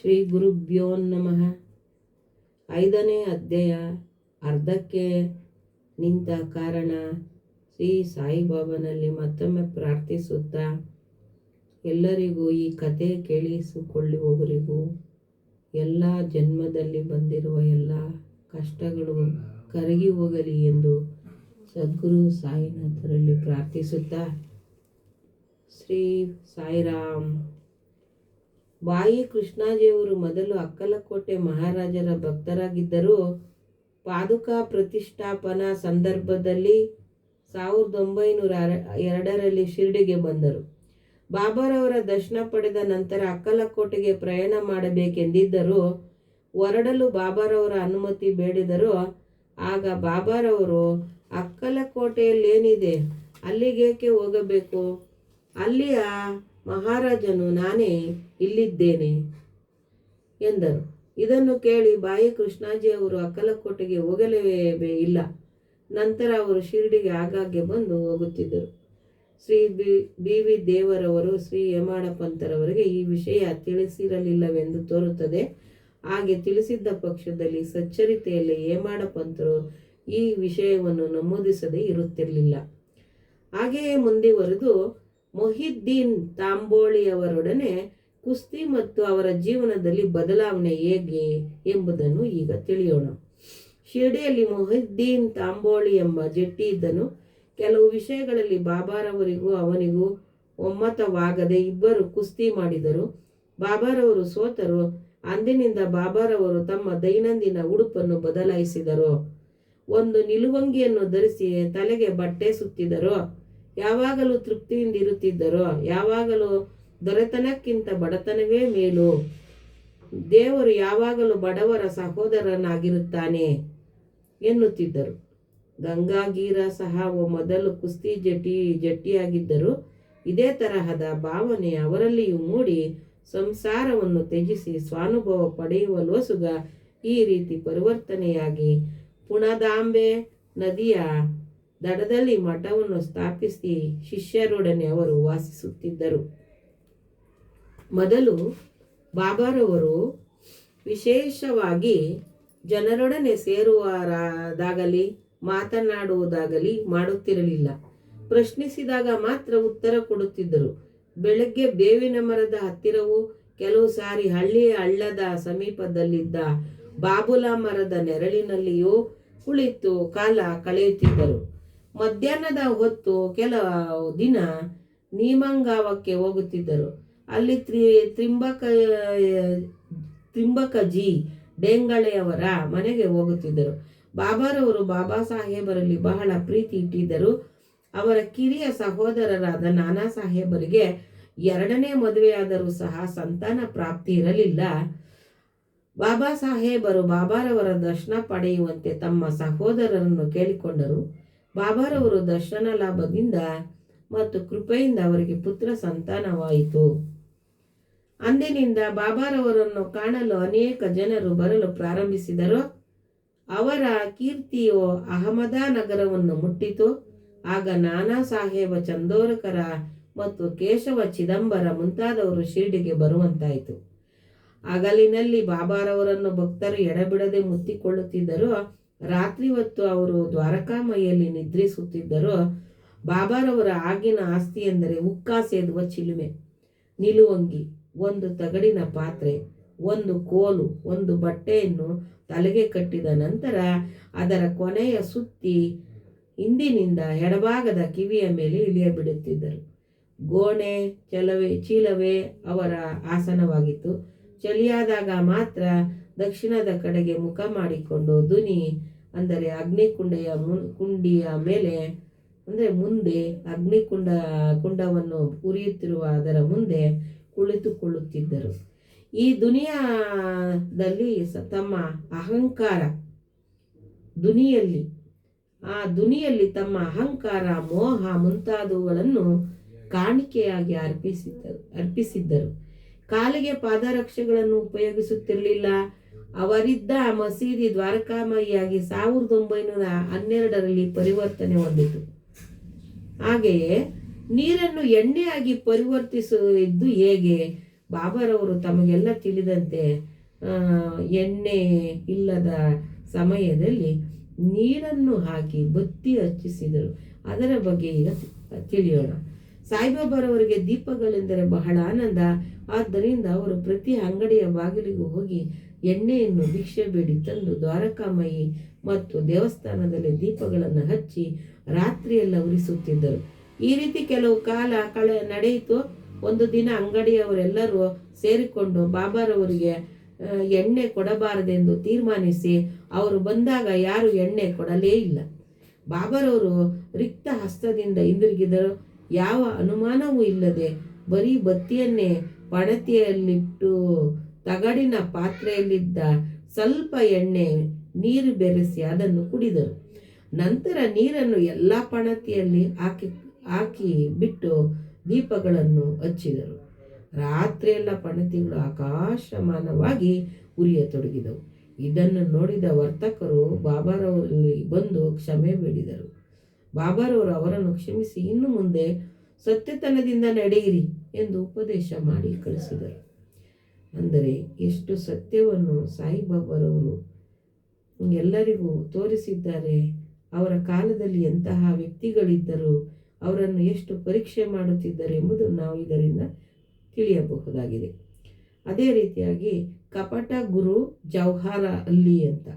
ಶ್ರೀ ಗುರುಭ್ಯೋ ನಮಃ. 5ನೇ ಅಧ್ಯಾಯ ಅರ್ಧಕ್ಕೆ ನಿಂತ ಕಾರಣ. ಶ್ರೀ ಸಾಯಿಬಾಬಾನಲ್ಲಿ ಮತ್ತೊಮ್ಮೆ ಪ್ರಾರ್ಥಿಸುತ್ತಾ, ಎಲ್ಲರಿಗೂ ಈ ಕಥೆ ಕೇಳಿಸಿಕೊಳ್ಳುವವರಿಗೂ ಎಲ್ಲ ಜನ್ಮದಲ್ಲಿ ಬಂದಿರುವ ಎಲ್ಲ ಕಷ್ಟಗಳು ಕರಗಿ ಹೋಗಲಿ ಎಂದು ಸದ್ಗುರು ಸಾಯಿನಾಥರಲ್ಲಿ ಪ್ರಾರ್ಥಿಸುತ್ತಾ, ಶ್ರೀ ಸಾಯಿರಾಮ್. ಬಾಯಿ ಕೃಷ್ಣಾಜಿಯವರು ಮೊದಲು ಅಕ್ಕಲಕೋಟೆ ಮಹಾರಾಜರ ಭಕ್ತರಾಗಿದ್ದರು. ಪಾದುಕಾ ಪ್ರತಿಷ್ಠಾಪನಾ ಸಂದರ್ಭದಲ್ಲಿ 1902ರಲ್ಲಿ ಶಿರ್ಡಿಗೆ ಬಂದರು. ಬಾಬಾರವರ ದರ್ಶನ ಪಡೆದ ನಂತರ ಅಕ್ಕಲಕೋಟೆಗೆ ಪ್ರಯಾಣ ಮಾಡಬೇಕೆಂದಿದ್ದರು. ಹೊರಡಲು ಬಾಬಾರವರ ಅನುಮತಿ ಬೇಡಿದರು. ಆಗ ಬಾಬಾರವರು, ಅಕ್ಕಲಕೋಟೆಯಲ್ಲೇನಿದೆ, ಅಲ್ಲಿಗೇಕೆ ಹೋಗಬೇಕು? ಅಲ್ಲಿಯ ಮಹಾರಾಜನು ನಾನೇ ಇಲ್ಲಿದ್ದೇನೆ ಎಂದರು. ಇದನ್ನು ಕೇಳಿ ಬಾಯಿ ಕೃಷ್ಣಾಜಿಯವರು ಅಕ್ಕಲಕೋಟೆಗೆ ಹೋಗಲೇ ಇಲ್ಲ. ನಂತರ ಅವರು ಶಿರ್ಡಿಗೆ ಆಗಾಗ್ಗೆ ಬಂದು ಹೋಗುತ್ತಿದ್ದರು. ಶ್ರೀ ಬಿ ವಿ ದೇವರವರು ಶ್ರೀ ಹೇಮಾಡ ಪಂತರವರಿಗೆ ಈ ವಿಷಯ ತಿಳಿಸಿರಲಿಲ್ಲವೆಂದು ತೋರುತ್ತದೆ. ಹಾಗೆ ತಿಳಿಸಿದ್ದ ಪಕ್ಷದಲ್ಲಿ ಸಚ್ಚರಿತೆಯಲ್ಲಿ ಹೇಮಾಡ ಪಂತರು ಈ ವಿಷಯವನ್ನು ನಮೂದಿಸದೇ ಇರುತ್ತಿರಲಿಲ್ಲ. ಹಾಗೆಯೇ ಮುಂದುವರೆದು ಮೊಹಿದ್ದೀನ್ ತಾಂಬೋಳಿಯವರೊಡನೆ ಕುಸ್ತಿ ಮತ್ತು ಅವರ ಜೀವನದಲ್ಲಿ ಬದಲಾವಣೆ ಹೇಗೆ ಎಂಬುದನ್ನು ಈಗ ತಿಳಿಯೋಣ. ಶಿರ್ಡಿಯಲ್ಲಿ ಮೊಹಿದ್ದೀನ್ ತಾಂಬೋಳಿ ಎಂಬ ಜಟ್ಟಿ ಇದ್ದನು. ಕೆಲವು ವಿಷಯಗಳಲ್ಲಿ ಬಾಬಾರವರಿಗೂ ಅವನಿಗೂ ಒಮ್ಮತವಾಗದೆ ಇಬ್ಬರು ಕುಸ್ತಿ ಮಾಡಿದರು. ಬಾಬಾರವರು ಸೋತರು. ಅಂದಿನಿಂದ ಬಾಬಾರವರು ತಮ್ಮ ದೈನಂದಿನ ಉಡುಪನ್ನು ಬದಲಾಯಿಸಿದರು. ಒಂದು ನಿಲುವಂಗಿಯನ್ನು ಧರಿಸಿ ತಲೆಗೆ ಬಟ್ಟೆ ಸುತ್ತಿದರು. ಯಾವಾಗಲೂ ತೃಪ್ತಿಯಿಂದ ಇರುತ್ತಿದ್ದರು. ಯಾವಾಗಲೂ ದೊರೆತನಕ್ಕಿಂತ ಬಡತನವೇ ಮೇಲು. ದೇವರು ಯಾವಾಗಲೂ ಬಡವರ ಸಹೋದರನಾಗಿರುತ್ತಾನೆ ಎನ್ನುತ್ತಿದ್ದರು. ಗಂಗಾಗೀರ ಸಹ ಮೊದಲು ಕುಸ್ತಿ ಜಟ್ಟಿಯಾಗಿದ್ದರು. ಇದೇ ತರಹದ ಭಾವನೆ ಅವರಲ್ಲಿಯೂ ಮೂಡಿ ಸಂಸಾರವನ್ನು ತ್ಯಜಿಸಿ ಸ್ವಾನುಭವ ಪಡೆಯುವ ಲೋಸುಗ ಈ ರೀತಿ ಪರಿವರ್ತನೆಯಾಗಿ ಪುಣದಾಂಬೆ ನದಿಯ ದಡದಲ್ಲಿ ಮಠವನ್ನು ಸ್ಥಾಪಿಸಿ ಶಿಷ್ಯರೊಡನೆ ಅವರು ವಾಸಿಸುತ್ತಿದ್ದರು. ಮೊದಲು ಬಾಬಾರವರು ವಿಶೇಷವಾಗಿ ಜನರೊಡನೆ ಸೇರುವುದಾಗಲಿ ಮಾತನಾಡುವುದಾಗಲಿ ಮಾಡುತ್ತಿರಲಿಲ್ಲ. ಪ್ರಶ್ನಿಸಿದಾಗ ಮಾತ್ರ ಉತ್ತರ ಕೊಡುತ್ತಿದ್ದರು. ಬೆಳಗ್ಗೆ ಬೇವಿನ ಮರದ ಹತ್ತಿರವೂ, ಕೆಲವು ಸಾರಿ ಹಳ್ಳಿಯ ಹಳ್ಳದ ಸಮೀಪದಲ್ಲಿದ್ದ ಬಾಬುಲ ಮರದ ನೆರಳಿನಲ್ಲಿಯೂ ಕುಳಿತು ಕಾಲ ಕಳೆಯುತ್ತಿದ್ದರು. ಮಧ್ಯಾಹ್ನದ ಹೊತ್ತು ಕೆಲವು ದಿನ ನೀಮಂಗಾವಕ್ಕೆ ಹೋಗುತ್ತಿದ್ದರು. ಅಲ್ಲಿ ತ್ರಿಂಬಕಜಿ ಡೇಂಗಳೆಯವರ ಮನೆಗೆ ಹೋಗುತ್ತಿದ್ದರು. ಬಾಬಾರವರು ಬಾಬಾ ಸಾಹೇಬರಲ್ಲಿ ಬಹಳ ಪ್ರೀತಿ ಇಟ್ಟಿದ್ದರು. ಅವರ ಕಿರಿಯ ಸಹೋದರರಾದ ನಾನಾ ಸಾಹೇಬರಿಗೆ 2ನೇ ಮದುವೆಯಾದರೂ ಸಹ ಸಂತಾನ ಪ್ರಾಪ್ತಿ ಇರಲಿಲ್ಲ. ಬಾಬಾ ಸಾಹೇಬರು ಬಾಬಾರವರ ದರ್ಶನ ಪಡೆಯುವಂತೆ ತಮ್ಮ ಸಹೋದರರನ್ನು ಕೇಳಿಕೊಂಡರು. ಬಾಬಾರವರು ದರ್ಶನ ಲಾಭದಿಂದ ಮತ್ತು ಕೃಪೆಯಿಂದ ಅವರಿಗೆ ಪುತ್ರ ಸಂತಾನವಾಯಿತು. ಅಂದಿನಿಂದ ಬಾಬಾರವರನ್ನು ಕಾಣಲು ಅನೇಕ ಜನರು ಬರಲು ಪ್ರಾರಂಭಿಸಿದರು. ಅವರ ಕೀರ್ತಿಯು ಅಹಮದಾನಗರವನ್ನು ಮುಟ್ಟಿತು. ಆಗ ನಾನಾ ಸಾಹೇಬ ಚಂದೋರಕರ ಮತ್ತು ಕೇಶವ ಚಿದಂಬರ ಮುಂತಾದವರು ಶಿರ್ಡಿಗೆ ಬರುವಂತಾಯಿತು. ಹಗಲಿನಲ್ಲಿ ಬಾಬಾರವರನ್ನು ಭಕ್ತರು ಎಡಬಿಡದೆ ಮುತ್ತಿಕೊಳ್ಳುತ್ತಿದ್ದರು. ರಾತ್ರಿ ಹೊತ್ತು ಅವರು ದ್ವಾರಕಾಮಯಿಯಲ್ಲಿ ನಿದ್ರಿಸುತ್ತಿದ್ದರು. ಬಾಬಾರವರ ಆಗಿನ ಆಸ್ತಿ ಎಂದರೆ ಉಕ್ಕ ಸೇದುವ ಚಿಲುಮೆ, ನಿಲುವಂಗಿ, ಒಂದು ತಗಡಿನ ಪಾತ್ರೆ, ಒಂದು ಕೋಲು, ಒಂದು ಬಟ್ಟೆಯನ್ನು ತಲೆಗೆ ಕಟ್ಟಿದ ನಂತರ ಅದರ ಕೊನೆಯ ಸುತ್ತಿ ಹಿಂದಿನಿಂದ ಎಡಭಾಗದ ಕಿವಿಯ ಮೇಲೆ ಇಳಿಯಬಿಡುತ್ತಿದ್ದರು. ಗೋಣೆ ಚೀಲವೇ ಅವರ ಆಸನವಾಗಿತ್ತು. ಚಳಿಯಾದಾಗ ಮಾತ್ರ ದಕ್ಷಿಣದ ಕಡೆಗೆ ಮುಖ ಮಾಡಿಕೊಂಡು ದುನಿ ಅಂದರೆ ಕುಂಡಿಯ ಮೇಲೆ ಅಂದರೆ ಮುಂದೆ ಕುಂಡವನ್ನು ಉರಿಯುತ್ತಿರುವ ಅದರ ಮುಂದೆ ಕುಳಿತುಕೊಳ್ಳುತ್ತಿದ್ದರು. ಈ ದುನಿಯಾದಲ್ಲಿ ತಮ್ಮ ಅಹಂಕಾರ ತಮ್ಮ ಅಹಂಕಾರ, ಮೋಹ ಮುಂತಾದವುಗಳನ್ನು ಕಾಣಿಕೆಯಾಗಿ ಅರ್ಪಿಸಿದ್ದರು. ಕಾಲಿಗೆ ಪಾದರಕ್ಷೆಗಳನ್ನು ಉಪಯೋಗಿಸುತ್ತಿರಲಿಲ್ಲ. ಅವರಿದ್ದ ಮಸೀದಿ ದ್ವಾರಕಾಮಯಿಯಾಗಿ 1912ರಲ್ಲಿ ಪರಿವರ್ತನೆ ಹೊಂದಿತು. ಹಾಗೆಯೇ ನೀರನ್ನು ಎಣ್ಣೆಯಾಗಿ ಪರಿವರ್ತಿಸುವುದು ಹೇಗೆ? ಬಾಬಾರವರು ತಮಗೆಲ್ಲ ತಿಳಿದಂತೆ ಎಣ್ಣೆ ಇಲ್ಲದ ಸಮಯದಲ್ಲಿ ನೀರನ್ನು ಹಾಕಿ ಬತ್ತಿ ಹಚ್ಚಿಸಿದರು. ಅದರ ಬಗ್ಗೆ ಈಗ ತಿಳಿಯೋಣ. ಸಾಯಿಬಾಬಾರವರಿಗೆ ದೀಪಗಳೆಂದರೆ ಬಹಳ ಆನಂದ. ಆದ್ದರಿಂದ ಅವರು ಪ್ರತಿ ಅಂಗಡಿಯ ಬಾಗಿಲಿಗೂ ಹೋಗಿ ಎಣ್ಣೆಯನ್ನು ಭಿಕ್ಷೆ ಬೇಡಿ ತಂದು ದ್ವಾರಕಾಮಯಿ ಮತ್ತು ದೇವಸ್ಥಾನದಲ್ಲಿ ದೀಪಗಳನ್ನು ಹಚ್ಚಿ ರಾತ್ರಿಯೆಲ್ಲ ಉರಿಸುತ್ತಿದ್ದರು. ಈ ರೀತಿ ಕೆಲವು ಕಾಲ ನಡೆಯಿತು. ಒಂದು ದಿನ ಅಂಗಡಿಯವರೆಲ್ಲರೂ ಸೇರಿಕೊಂಡು ಬಾಬಾರವರಿಗೆ ಎಣ್ಣೆ ಕೊಡಬಾರದೆಂದು ತೀರ್ಮಾನಿಸಿ ಅವರು ಬಂದಾಗ ಯಾರು ಎಣ್ಣೆ ಕೊಡಲೇ ಇಲ್ಲ. ಬಾಬಾರವರು ರಿಕ್ತ ಹಸ್ತದಿಂದ ಹಿಂದಿರುಗಿದರು. ಯಾವ ಅನುಮಾನವೂ ಇಲ್ಲದೆ ಬರೀ ಬತ್ತಿಯನ್ನೇ ಪಣತಿಯಲ್ಲಿಟ್ಟು ತಗಡಿನ ಪಾತ್ರೆಯಲ್ಲಿದ್ದ ಸ್ವಲ್ಪ ಎಣ್ಣೆ ನೀರು ಬೆರೆಸಿ ಅದನ್ನು ಕುಡಿದರು. ನಂತರ ನೀರನ್ನು ಎಲ್ಲ ಪಣತಿಯಲ್ಲಿ ಹಾಕಿ ಬಿಟ್ಟು ದೀಪಗಳನ್ನು ಹಚ್ಚಿದರು. ರಾತ್ರಿಯೆಲ್ಲ ಪಣತಿಗಳು ಆಕಾಶಮಾನವಾಗಿ ಉರಿಯತೊಡಗಿದವು. ಇದನ್ನು ನೋಡಿದ ವರ್ತಕರು ಬಾಬಾರವರಲ್ಲಿ ಬಂದು ಕ್ಷಮೆ ಬೇಡಿದರು. ಬಾಬಾರವರು ಅವರನ್ನು ಕ್ಷಮಿಸಿ ಇನ್ನು ಮುಂದೆ ಸತ್ಯತನದಿಂದ ನಡೆಯಿರಿ ಎಂದು ಉಪದೇಶ ಮಾಡಿ ಕಳಿಸಿದರು. ಅಂದರೆ ಎಷ್ಟು ಸತ್ಯವನ್ನು ಸಾಯಿಬಾಬಾರವರು ಎಲ್ಲರಿಗೂ ತೋರಿಸಿದ್ದಾರೆ. ಅವರ ಕಾಲದಲ್ಲಿ ಎಂತಹ ವ್ಯಕ್ತಿಗಳಿದ್ದರು, ಅವರನ್ನು ಎಷ್ಟು ಪರೀಕ್ಷೆ ಮಾಡುತ್ತಿದ್ದರು ಎಂಬುದು ನಾವು ಇದರಿಂದ ತಿಳಿಯಬಹುದಾಗಿದೆ. ಅದೇ ರೀತಿಯಾಗಿ ಕಪಟ ಗುರು ಜೌಹರ ಅಲಿ ಅಂತ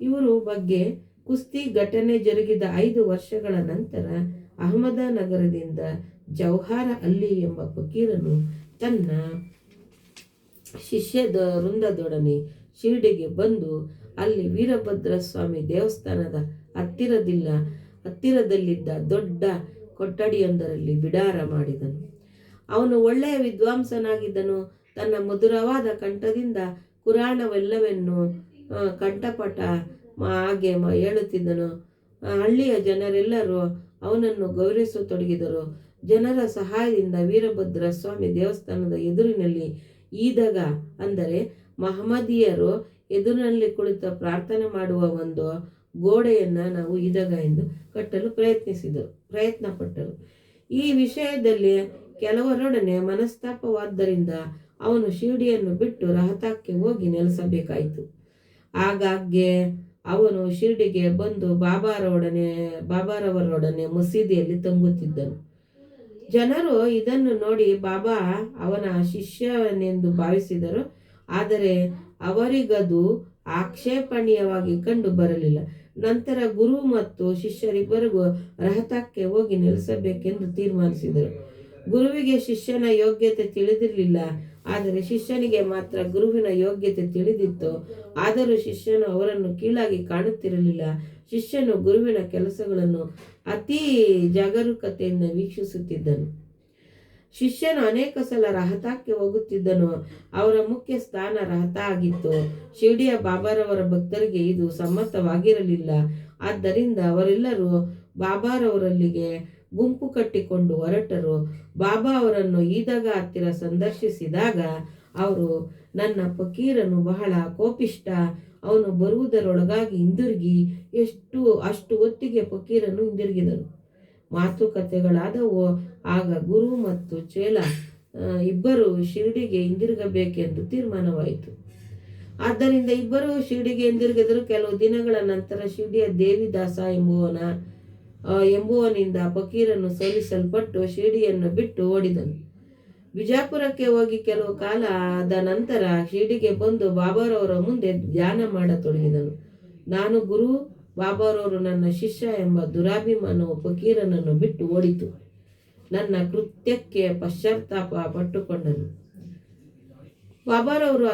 ಇವರು ಬಗ್ಗೆ ಕುಸ್ತಿ ಘಟನೆ ಜರುಗಿದ 5 ವರ್ಷಗಳ ನಂತರ ಅಹಮದನಗರದಿಂದ ಜೌಹರ ಅಲಿ ಎಂಬ ಫಕೀರನು ತನ್ನ ಶಿಷ್ಯದ ವೃಂದದೊಡನೆ ಶಿರ್ಡಿಗೆ ಬಂದು ಅಲ್ಲಿ ವೀರಭದ್ರ ಸ್ವಾಮಿ ದೇವಸ್ಥಾನದ ಹತ್ತಿರದಲ್ಲಿದ್ದ ದೊಡ್ಡ ಕೊಠಡಿಯೊಂದರಲ್ಲಿ ಬಿಡಾರ ಮಾಡಿದನು. ಅವನು ಒಳ್ಳೆಯ ವಿದ್ವಾಂಸನಾಗಿದ್ದನು. ತನ್ನ ಮಧುರವಾದ ಕಂಠದಿಂದ ಕುರಾಣವೆಲ್ಲವನ್ನು ಕಂಠಪಟ ಹಾಗೆ ಹೇಳುತ್ತಿದ್ದನು. ಹಳ್ಳಿಯ ಜನರೆಲ್ಲರೂ ಅವನನ್ನು ಗೌರವಿಸತೊಡಗಿದರು. ಜನರ ಸಹಾಯದಿಂದ ವೀರಭದ್ರ ಸ್ವಾಮಿ ದೇವಸ್ಥಾನದ ಎದುರಿನಲ್ಲಿ ಈದಗ ಅಂದರೆ ಮಹಮ್ಮದೀಯರು ಎದುರಿನಲ್ಲಿ ಕುಳಿತು ಪ್ರಾರ್ಥನೆ ಮಾಡುವ ಒಂದು ಗೋಡೆಯನ್ನು ನಾವು ಈದಗ ಎಂದು ಕಟ್ಟಲು ಪ್ರಯತ್ನ ಪಟ್ಟರು. ಈ ವಿಷಯದಲ್ಲಿ ಕೆಲವರೊಡನೆ ಮನಸ್ತಾಪವಾದ್ದರಿಂದ ಅವನು ಶಿರ್ಡಿಯನ್ನು ಬಿಟ್ಟು ರಹತಾಕ್ಕೆ ಹೋಗಿ ನೆಲೆಸಬೇಕಾಯಿತು. ಆಗಾಗ್ಗೆ ಅವನು ಶಿರ್ಡಿಗೆ ಬಂದು ಬಾಬಾರವರೊಡನೆ ಮಸೀದಿಯಲ್ಲಿ ತಂಗುತ್ತಿದ್ದನು. ಜನರು ಇದನ್ನು ನೋಡಿ ಬಾಬಾ ಅವನ ಶಿಷ್ಯನೆಂದು ಭಾವಿಸಿದರು. ಆದರೆ ಅವರಿಗದು ಆಕ್ಷೇಪಣೀಯವಾಗಿ ಕಂಡು ಬರಲಿಲ್ಲ. ನಂತರ ಗುರು ಮತ್ತು ಶಿಷ್ಯರಿಬ್ಬರಿಗೂ ರಹತಾಕ್ಕೆ ಹೋಗಿ ನೆಲೆಸಬೇಕೆಂದು ತೀರ್ಮಾನಿಸಿದರು. ಗುರುವಿಗೆ ಶಿಷ್ಯನ ಯೋಗ್ಯತೆ ತಿಳಿದಿರಲಿಲ್ಲ, ಆದರೆ ಶಿಷ್ಯನಿಗೆ ಮಾತ್ರ ಗುರುವಿನ ಯೋಗ್ಯತೆ ತಿಳಿದಿತ್ತು. ಆದರೂ ಶಿಷ್ಯನು ಅವರನ್ನು ಕೀಳಾಗಿ ಕಾಣುತ್ತಿರಲಿಲ್ಲ. ಶಿಷ್ಯನು ಗುರುವಿನ ಕೆಲಸಗಳನ್ನು ಅತೀ ಜಾಗರೂಕತೆಯಿಂದ ವೀಕ್ಷಿಸುತ್ತಿದ್ದನು. ಶಿಷ್ಯನು ಅನೇಕ ಸಲ ರಹತಾಕ್ಕೆ ಹೋಗುತ್ತಿದ್ದನು. ಅವರ ಮುಖ್ಯ ಸ್ಥಾನ ರಹತ ಆಗಿತ್ತು. ಶಿರ್ಡಿಯ ಬಾಬಾರವರ ಭಕ್ತರಿಗೆ ಇದು ಸಮ್ಮತವಾಗಿರಲಿಲ್ಲ. ಆದ್ದರಿಂದ ಅವರೆಲ್ಲರೂ ಬಾಬಾರವರಲ್ಲಿಗೆ ಗುಂಪು ಕಟ್ಟಿಕೊಂಡು ಹೊರಟರು. ಬಾಬಾ ಅವರನ್ನು ಈದಗ ಹತ್ತಿರ ಸಂದರ್ಶಿಸಿದಾಗ ಅವರು, ನನ್ನ ಫಕೀರನು ಬಹಳ ಕೋಪಿಷ್ಟ, ಅವನು ಬರುವುದರೊಳಗಾಗಿ ಹಿಂದಿರುಗಿ ಅಷ್ಟು ಹೊತ್ತಿಗೆ ಫಕೀರನು ಹಿಂದಿರುಗಿದನು. ಮಾತುಕತೆಗಳಾದವು. ಆಗ ಗುರು ಮತ್ತು ಚೇಲ ಇಬ್ಬರು ಶಿರ್ಡಿಗೆ ಹಿಂದಿರುಗಬೇಕೆಂದು ತೀರ್ಮಾನವಾಯಿತು. ಆದ್ದರಿಂದ ಇಬ್ಬರು ಶಿರ್ಡಿಗೆ ಹಿಂದಿರುಗಿದರು. ಕೆಲವು ದಿನಗಳ ನಂತರ ಶಿರ್ಡಿಯ ದೇವಿದಾಸ ಎಂಬುವನಿಂದ ಫಕೀರನು ಸೋಲಿಸಲ್ಪಟ್ಟು ಶಿರ್ಡಿಯನ್ನು ಬಿಟ್ಟು ಓಡಿದನು. ಬಿಜಾಪುರಕ್ಕೆ ಹೋಗಿ ಕೆಲವು ಕಾಲ ಆದ ನಂತರ ಶಿರ್ಡಿಗೆ ಬಂದು ಬಾಬಾರವರ ಮುಂದೆ ಧ್ಯಾನ ಮಾಡತೊಡಗಿದನು. ನಾನು ಗುರು, ಬಾಬಾರವರು ನನ್ನ ಶಿಷ್ಯ ಎಂಬ ದುರಾಭಿಮಾನವು ಫಕೀರನನ್ನು ಬಿಟ್ಟು ಓಡಿತು. ನನ್ನ ಕೃತ್ಯಕ್ಕೆ ಪಶ್ಚಾತ್ತಾಪ ಪಟ್ಟುಕೊಂಡನು. ಬಾಬಾರವರು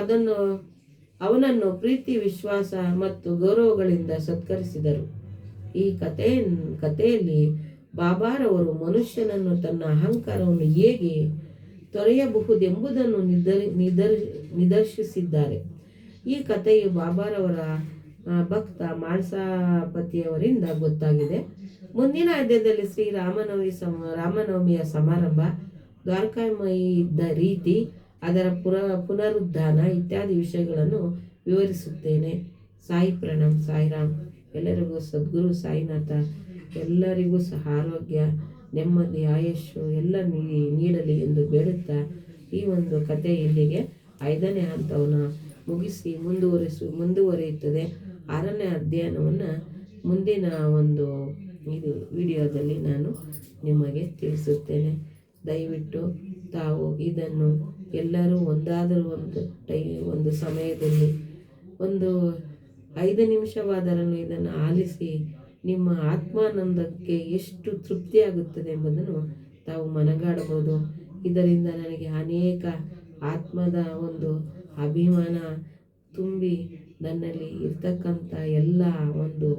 ಅವನನ್ನು ಪ್ರೀತಿ, ವಿಶ್ವಾಸ ಮತ್ತು ಗೌರವಗಳಿಂದ ಸತ್ಕರಿಸಿದರು. ಈ ಕಥೆಯಲ್ಲಿ ಬಾಬಾರವರು ಮನುಷ್ಯನನ್ನು ತನ್ನ ಅಹಂಕಾರವನ್ನು ಹೇಗೆ ತೊರೆಯಬಹುದೆಂಬುದನ್ನು ನಿದರ್ಶಿಸಿದ್ದಾರೆ. ಈ ಕಥೆಯು ಬಾಬಾರವರ ಭಕ್ತ ಮಾಳ್ಸಾಪತಿಯವರಿಂದ ಗೊತ್ತಾಗಿದೆ. ಮುಂದಿನ ಅಧ್ಯಾಯದಲ್ಲಿ ಶ್ರೀ ರಾಮನವಮಿಯ ಸಮಾರಂಭ, ದ್ವಾರಕಾಮಯಿ ಇದ್ದ ರೀತಿ, ಅದರ ಪುನರುದ್ಧಾನ ಇತ್ಯಾದಿ ವಿಷಯಗಳನ್ನು ವಿವರಿಸುತ್ತೇನೆ. ಸಾಯಿ ಪ್ರಣಾಮ್, ಸಾಯಿರಾಮ್. ಎಲ್ಲರಿಗೂ ಸದ್ಗುರು ಸಾಯಿನಾಥ ಎಲ್ಲರಿಗೂ ಸಹ ಆರೋಗ್ಯ, ನೆಮ್ಮದಿ, ಆಯಸ್ಸು ಎಲ್ಲ ನೀಡಲಿ ಎಂದು ಬೇಡುತ್ತಾ ಈ ಒಂದು ಕತೆ ಇಲ್ಲಿಗೆ 5ನೇ ಹಂತವನ್ನು ಮುಗಿಸಿ ಮುಂದುವರಿಯುತ್ತದೆ. 6ನೇ ಅಧ್ಯಯನವನ್ನು ಮುಂದಿನ ಒಂದು ವಿಡಿಯೋದಲ್ಲಿ ನಾನು ನಿಮಗೆ ತಿಳಿಸುತ್ತೇನೆ. ದಯವಿಟ್ಟು ತಾವು ಇದನ್ನು ಎಲ್ಲರೂ ಒಂದಾದರೂ ಒಂದು ಸಮಯದಲ್ಲಿ ಒಂದು 5 ನಿಮಿಷವಾದರೂ ಇದನ್ನು ಆಲಿಸಿ ನಿಮ್ಮ ಆತ್ಮಾನಂದಕ್ಕೆ ಎಷ್ಟು ತೃಪ್ತಿಯಾಗುತ್ತದೆ ಎಂಬುದನ್ನು ತಾವು ಮನಗಾಡಬಹುದು. ಇದರಿಂದ ನನಗೆ ಅನೇಕ ಆತ್ಮದ ಒಂದು ಅಭಿಮಾನ ತುಂಬಿ ನನ್ನಲ್ಲಿ ಇರ್ತಕ್ಕಂಥ ಎಲ್ಲ ಒಂದು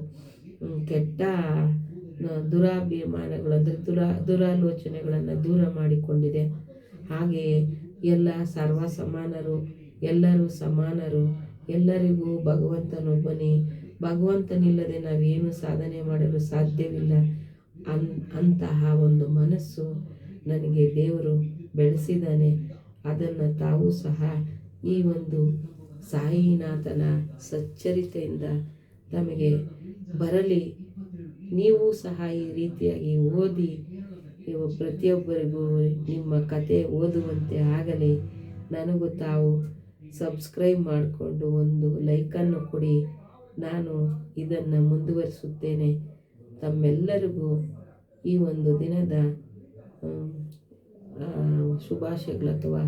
ಕೆಟ್ಟ ದುರಾಭಿಮಾನಗಳು ಅಂದರೆ ದುರಾಲೋಚನೆಗಳನ್ನು ದೂರ ಮಾಡಿಕೊಂಡಿದೆ. ಹಾಗೆಯೇ ಎಲ್ಲ ಸರ್ವ ಸಮಾನರು, ಎಲ್ಲರೂ ಸಮಾನರು, ಎಲ್ಲರಿಗೂ ಭಗವಂತನೊಬ್ಬನೇ, ಭಗವಂತನಿಲ್ಲದೆ ನಾವೇನು ಸಾಧನೆ ಮಾಡಲು ಸಾಧ್ಯವಿಲ್ಲ. ಅಂತಹ ಒಂದು ಮನಸ್ಸು ನನಗೆ ದೇವರು ಬೆಳೆಸಿದ್ದಾನೆ. ಅದನ್ನು ತಾವು ಸಹ ಈ ಒಂದು ಸಾಯಿನಾಥನ ಸಚ್ಚರಿತೆಯಿಂದ ತಮಗೆ ಬರಲಿ. ನೀವು ಸಹ ಈ ರೀತಿಯಾಗಿ ಓದಿ ಪ್ರತಿಯೊಬ್ಬರಿಗೂ ನಿಮ್ಮ ಕತೆ ಓದುವಂತೆ ಆಗಲಿ. ನನಗೂ ತಾವು ಸಬ್ಸ್ಕ್ರೈಬ್ ಮಾಡಿಕೊಂಡು ಒಂದು ಲೈಕನ್ನು ಕೊಡಿ. ನಾನು ಇದನ್ನು ಮುಂದುವರಿಸುತ್ತೇನೆ. ತಮ್ಮೆಲ್ಲರಿಗೂ ಈ ಒಂದು ದಿನದ ಶುಭಾಶಯಗಳು ಅಥವಾ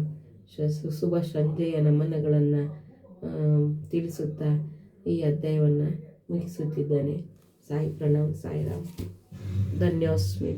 ಶುಭ ಸಂಜೆಯ ನಮನಗಳನ್ನು ತಿಳಿಸುತ್ತಾ ಈ ಅಧ್ಯಾಯವನ್ನು ಮುಗಿಸುತ್ತಿದ್ದೇನೆ. ಸಾಯಿ ಪ್ರಣವ್, ಸಾಯಿರಾಮ್. ಧನ್ಯೋಸ್ಮಿ.